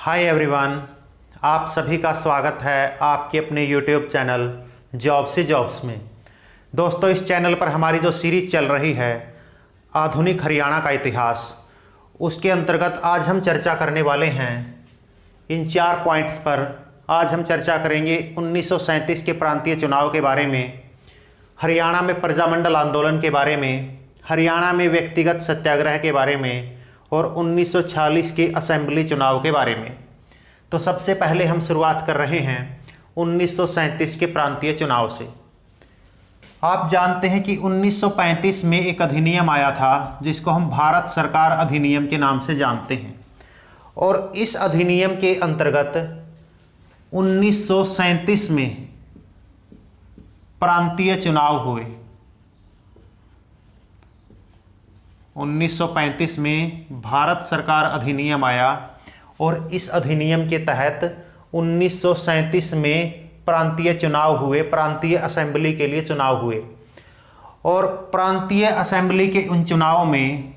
Hi everyone, आप सभी का स्वागत है आपके अपने यूट्यूब चैनल जॉब से जॉब्स में। दोस्तों, इस चैनल पर हमारी जो सीरीज चल रही है आधुनिक हरियाणा का इतिहास, उसके अंतर्गत आज हम चर्चा करने वाले हैं इन 4 पॉइंट्स पर। आज हम चर्चा करेंगे 1937 के प्रांतीय चुनाव के बारे में, हरियाणा में प्रजामंडल आंदोलन के बारे में, हरियाणा में व्यक्तिगत सत्याग्रह के बारे में और 1946 के असेंबली चुनाव के बारे में। तो सबसे पहले हम शुरुआत कर रहे हैं 1937 के प्रांतीय चुनाव से। आप जानते हैं कि 1935 में एक अधिनियम आया था जिसको हम भारत सरकार अधिनियम के नाम से जानते हैं, और इस अधिनियम के अंतर्गत 1937 में प्रांतीय चुनाव हुए। 1935 में भारत सरकार अधिनियम आया और इस अधिनियम के तहत 1937 में प्रांतीय चुनाव हुए, प्रांतीय असेंबली के लिए चुनाव हुए। और प्रांतीय असेंबली के उन चुनावों में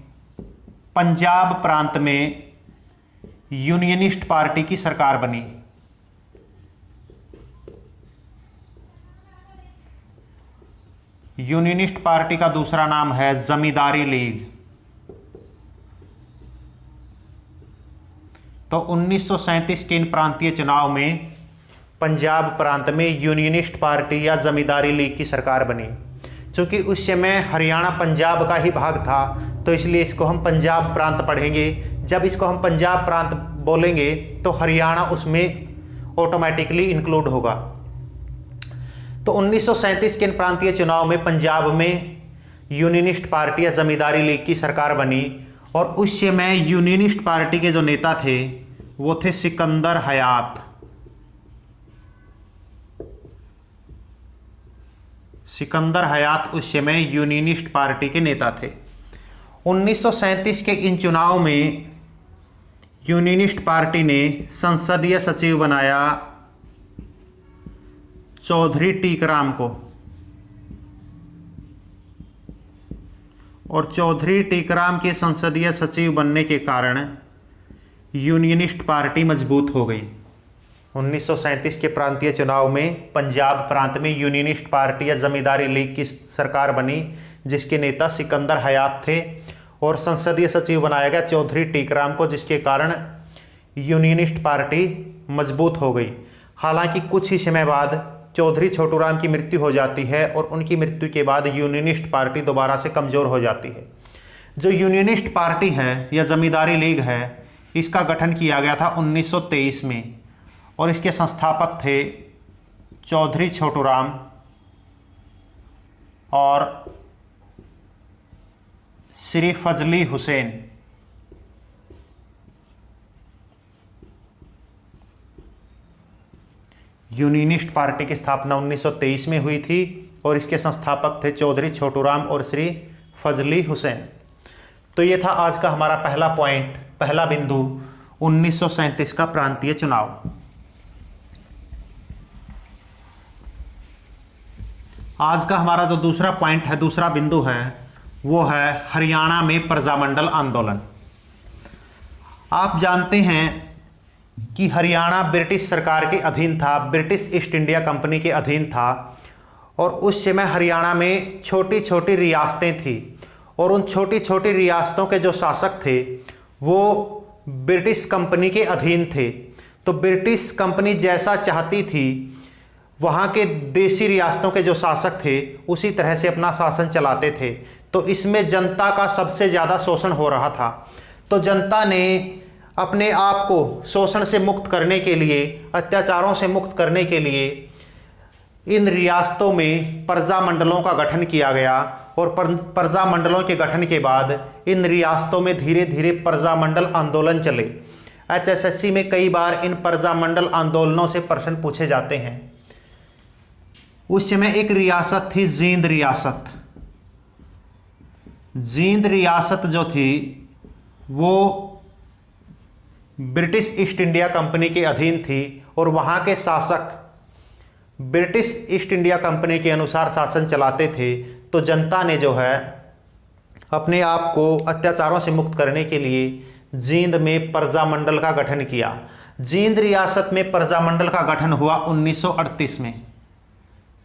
पंजाब प्रांत में यूनियनिस्ट पार्टी की सरकार बनी। यूनियनिस्ट पार्टी का दूसरा नाम है जमींदारी लीग। तो 1937 के इन प्रांतीय चुनाव में पंजाब प्रांत में यूनियनिस्ट पार्टी या जमींदारी लीग की सरकार बनी। चूँकि उस समय हरियाणा पंजाब का ही भाग था, तो इसलिए इसको हम पंजाब प्रांत पढ़ेंगे। जब इसको हम पंजाब प्रांत बोलेंगे तो हरियाणा उसमें ऑटोमेटिकली इंक्लूड होगा। तो 1937 के इन प्रांतीय चुनाव में पंजाब में यूनियनिस्ट पार्टी या जमींदारी लीग की सरकार बनी, और उस समय यूनियनिस्ट पार्टी के जो नेता थे वो थे सिकंदर हयात। सिकंदर हयात उस समय यूनियनिस्ट पार्टी के नेता थे। 1937 के इन चुनाव में यूनियनिस्ट पार्टी ने संसदीय सचिव बनाया चौधरी टीकराम को, और चौधरी टीकराम के संसदीय सचिव बनने के कारण यूनियनिस्ट पार्टी मजबूत हो गई। 1937 के प्रांतीय चुनाव में पंजाब प्रांत में यूनियनिस्ट पार्टी या जमींदारी लीग की सरकार बनी, जिसके नेता सिकंदर हयात थे, और संसदीय सचिव बनाया गया चौधरी टीकराम को, जिसके कारण यूनियनिस्ट पार्टी मजबूत हो गई। हालांकि कुछ ही समय बाद चौधरी छोटूराम की मृत्यु हो जाती है, और उनकी मृत्यु के बाद यूनियनिस्ट पार्टी दोबारा से कमज़ोर हो जाती है। जो यूनियनिस्ट पार्टी है या जमींदारी लीग है, इसका गठन किया गया था 1923 में, और इसके संस्थापक थे चौधरी छोटूराम और श्री फजली हुसैन। यूनियनिस्ट पार्टी की स्थापना 1923 में हुई थी, और इसके संस्थापक थे चौधरी छोटूराम और श्री फजली हुसैन। तो ये था आज का हमारा पहला पॉइंट, पहला बिंदु, 1937 का प्रांतीय चुनाव। आज का हमारा जो दूसरा पॉइंट है, दूसरा बिंदु है, वो है हरियाणा में प्रजामंडल आंदोलन। आप जानते हैं कि हरियाणा ब्रिटिश सरकार के अधीन था, ब्रिटिश ईस्ट इंडिया कंपनी के अधीन था, और उस समय हरियाणा में छोटी छोटी रियासतें थी, और उन छोटी छोटी रियासतों के जो शासक थे वो ब्रिटिश कंपनी के अधीन थे। तो ब्रिटिश कंपनी जैसा चाहती थी, वहाँ के देशी रियासतों के जो शासक थे उसी तरह से अपना शासन चलाते थे। तो इसमें जनता का सबसे ज़्यादा शोषण हो रहा था। तो जनता ने अपने आप को शोषण से मुक्त करने के लिए, अत्याचारों से मुक्त करने के लिए इन रियासतों में प्रजामंडलों का गठन किया गया, और प्रजामंडलों के गठन के बाद इन रियासतों में धीरे धीरे प्रजामंडल आंदोलन चले। HSSC में कई बार इन प्रजामंडल आंदोलनों से प्रश्न पूछे जाते हैं। उस समय एक रियासत थी जींद रियासत। जींद रियासत जो थी वो ब्रिटिश ईस्ट इंडिया कंपनी के अधीन थी, और वहाँ के शासक ब्रिटिश ईस्ट इंडिया कंपनी के अनुसार शासन चलाते थे। तो जनता ने जो है अपने आप को अत्याचारों से मुक्त करने के लिए जींद में प्रजामंडल का गठन किया। जींद रियासत में प्रजामंडल का गठन हुआ 1938 में।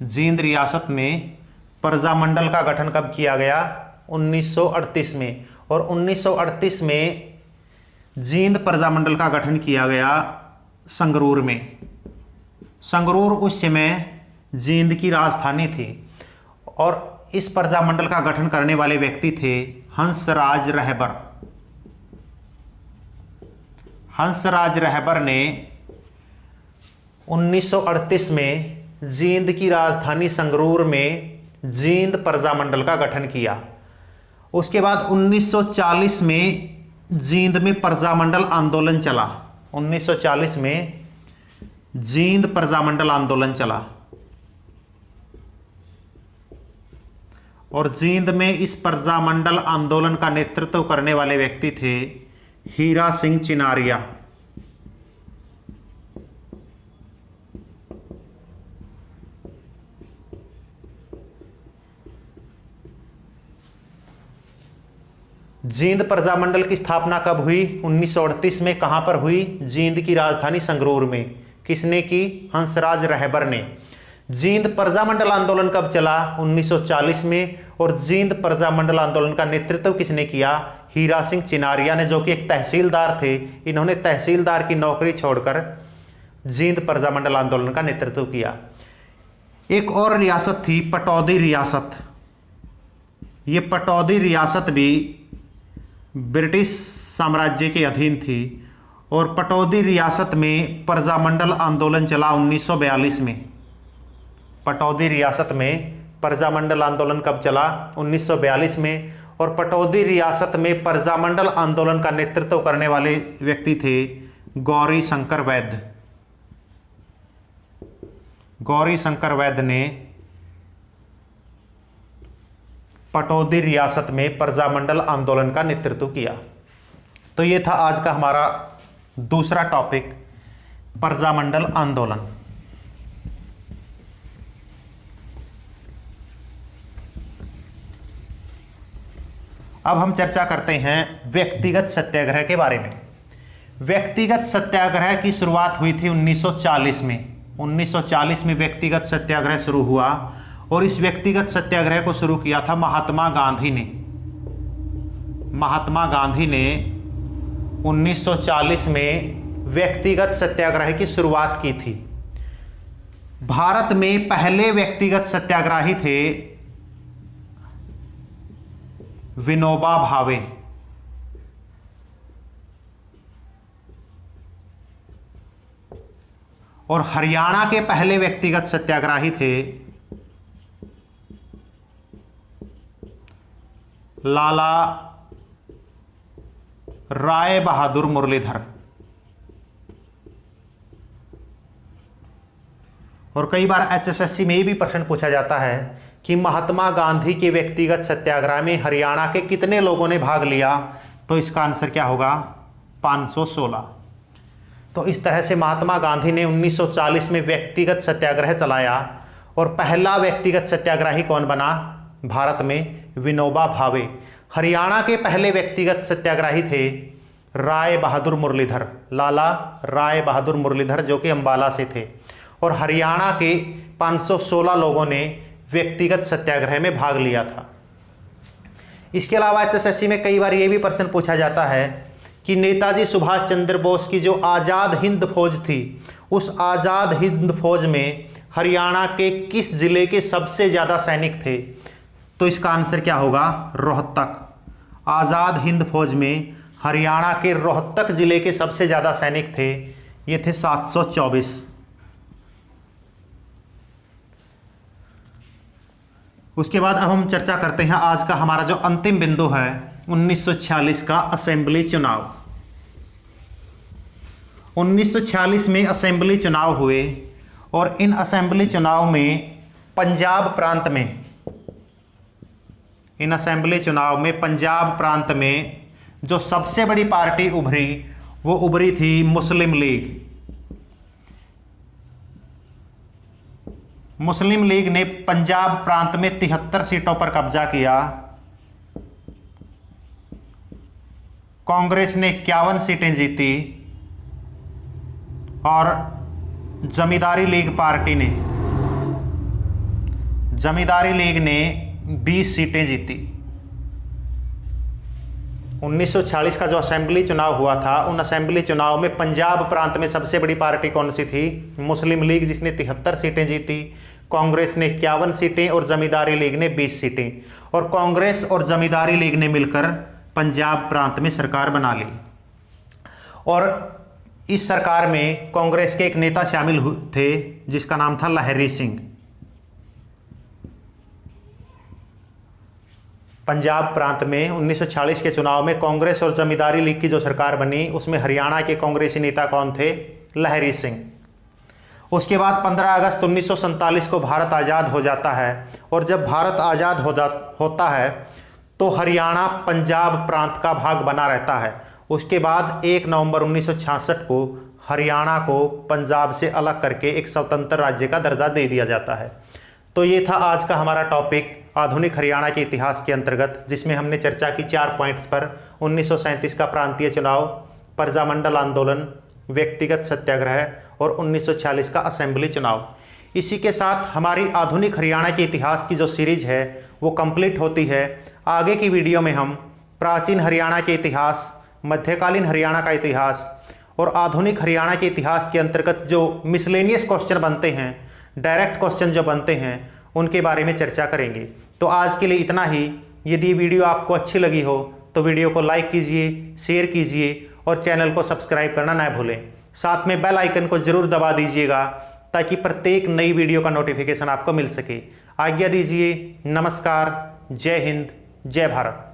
जींद रियासत में प्रजामंडल का गठन कब किया गया? 1938 में। और 1938 में जींद प्रजामंडल का गठन किया गया संगरूर में। संगरूर उस समय जींद की राजधानी थी और इस प्रजामंडल का गठन करने वाले व्यक्ति थे हंसराज रहबर। हंसराज रहबर ने 1938 में जींद की राजधानी संगरूर में जींद प्रजामंडल का गठन किया। उसके बाद 1940 में जींद में प्रजामंडल आंदोलन चला। 1940 में जींद प्रजामंडल आंदोलन चला और जींद में इस प्रजामंडल आंदोलन का नेतृत्व करने वाले व्यक्ति थे हीरा सिंह चिनारिया। जींद प्रजामंडल की स्थापना कब हुई? 1938 में। कहां पर हुई? जींद की राजधानी संगरूर में। किसने की? हंसराज रहबर ने। जींद प्रजामंडल आंदोलन कब चला? 1940 में। और जींद प्रजामंडल आंदोलन का नेतृत्व किसने किया? हीरा सिंह चिनारिया ने, जो कि एक तहसीलदार थे। इन्होंने तहसीलदार की नौकरी छोड़कर जींद प्रजामंडल आंदोलन का नेतृत्व किया। एक और रियासत थी पटौदी रियासत। ये पटौदी रियासत भी ब्रिटिश साम्राज्य के अधीन थी और पटौदी रियासत में प्रजामंडल आंदोलन चला 1942 में। पटौदी रियासत में प्रजामंडल आंदोलन कब चला? 1942 में। और पटौदी रियासत में प्रजामंडल आंदोलन का नेतृत्व करने वाले व्यक्ति थे गौरी शंकर वैद्य। गौरी शंकर वैद्य ने पटौदी रियासत में प्रजामंडल आंदोलन का नेतृत्व किया। तो ये था आज का हमारा दूसरा टॉपिक, प्रजामंडल आंदोलन। अब हम चर्चा करते हैं व्यक्तिगत सत्याग्रह के बारे में। व्यक्तिगत सत्याग्रह की शुरुआत हुई थी 1940 में। 1940 में व्यक्तिगत सत्याग्रह शुरू हुआ और इस व्यक्तिगत सत्याग्रह को शुरू किया था महात्मा गांधी ने। महात्मा गांधी ने 1940 में व्यक्तिगत सत्याग्रह की शुरुआत की थी। भारत में पहले व्यक्तिगत सत्याग्रही थे विनोबा भावे। और हरियाणा के पहले व्यक्तिगत सत्याग्रही थे लाला राय बहादुर मुरलीधर। और कई बार एचएसएससी में ये भी प्रश्न पूछा जाता है कि महात्मा गांधी के व्यक्तिगत सत्याग्रह में हरियाणा के कितने लोगों ने भाग लिया? तो इसका आंसर क्या होगा? 516। तो इस तरह से महात्मा गांधी ने 1940 में व्यक्तिगत सत्याग्रह चलाया और पहला व्यक्तिगत सत्याग्रही कौन बना भारत में? विनोबा भावे। हरियाणा के पहले व्यक्तिगत सत्याग्रही थे राय बहादुर मुरलीधर, लाला राय बहादुर मुरलीधर, जो कि अंबाला से थे। और हरियाणा के 516 लोगों ने व्यक्तिगत सत्याग्रह में भाग लिया था। इसके अलावा एचएसएससी में कई बार यह भी प्रश्न पूछा जाता है कि नेताजी सुभाष चंद्र बोस की जो आज़ाद हिंद फौज थी, उस आज़ाद हिंद फौज में हरियाणा के किस जिले के सबसे ज़्यादा सैनिक थे? तो इसका आंसर क्या होगा? रोहतक। आज़ाद हिंद फौज में हरियाणा के रोहतक जिले के सबसे ज़्यादा सैनिक थे, ये थे 724। उसके बाद अब हम चर्चा करते हैं आज का हमारा जो अंतिम बिंदु है 1946 का असेंबली चुनाव। 1946 में असेंबली चुनाव हुए और इन असेंबली चुनाव में पंजाब प्रांत में, इन असेंबली चुनाव में पंजाब प्रांत में जो सबसे बड़ी पार्टी उभरी वो उभरी थी मुस्लिम लीग। मुस्लिम लीग ने पंजाब प्रांत में 73 सीटों पर कब्जा किया। कांग्रेस ने 51 सीटें जीती और जमींदारी लीग ने 20 सीटें जीती। 1946 का जो असेंबली चुनाव हुआ था, उन असेंबली चुनाव में पंजाब प्रांत में सबसे बड़ी पार्टी कौन सी थी? मुस्लिम लीग, जिसने 73 सीटें जीती। कांग्रेस ने 51 सीटें और जमींदारी लीग ने 20 सीटें। और कांग्रेस और जमींदारी लीग ने मिलकर पंजाब प्रांत में सरकार बना ली। और इस सरकार में कांग्रेस के एक नेता शामिल थे जिसका नाम था लहरी सिंह। पंजाब प्रांत में 1946 के चुनाव में कांग्रेस और जमींदारी लीग की जो सरकार बनी, उसमें हरियाणा के कांग्रेसी नेता कौन थे? लहरी सिंह। उसके बाद 15 अगस्त 1947 को भारत आज़ाद हो जाता है। और जब भारत आज़ाद होता है तो हरियाणा पंजाब प्रांत का भाग बना रहता है। उसके बाद 1 नवंबर 1966 को हरियाणा को पंजाब से अलग करके एक स्वतंत्र राज्य का दर्जा दे दिया जाता है। तो ये था आज का हमारा टॉपिक आधुनिक हरियाणा के इतिहास के अंतर्गत, जिसमें हमने चर्चा की 4 पॉइंट्स पर। 1937 का प्रांतीय चुनाव, प्रजामंडल आंदोलन, व्यक्तिगत सत्याग्रह और 1946 का असेंबली चुनाव। इसी के साथ हमारी आधुनिक हरियाणा के इतिहास की जो सीरीज है वो कंप्लीट होती है। आगे की वीडियो में हम प्राचीन हरियाणा के इतिहास, मध्यकालीन हरियाणा का इतिहास और आधुनिक हरियाणा के इतिहास के अंतर्गत जो मिसलेनियस क्वेश्चन बनते हैं, डायरेक्ट क्वेश्चन जो बनते हैं, उनके बारे में चर्चा करेंगे। तो आज के लिए इतना ही। यदि वीडियो आपको अच्छी लगी हो तो वीडियो को लाइक कीजिए, शेयर कीजिए और चैनल को सब्सक्राइब करना ना भूलें। साथ में बेल आइकन को जरूर दबा दीजिएगा ताकि प्रत्येक नई वीडियो का नोटिफिकेशन आपको मिल सके। आज्ञा दीजिए। नमस्कार। जय हिंद, जय भारत।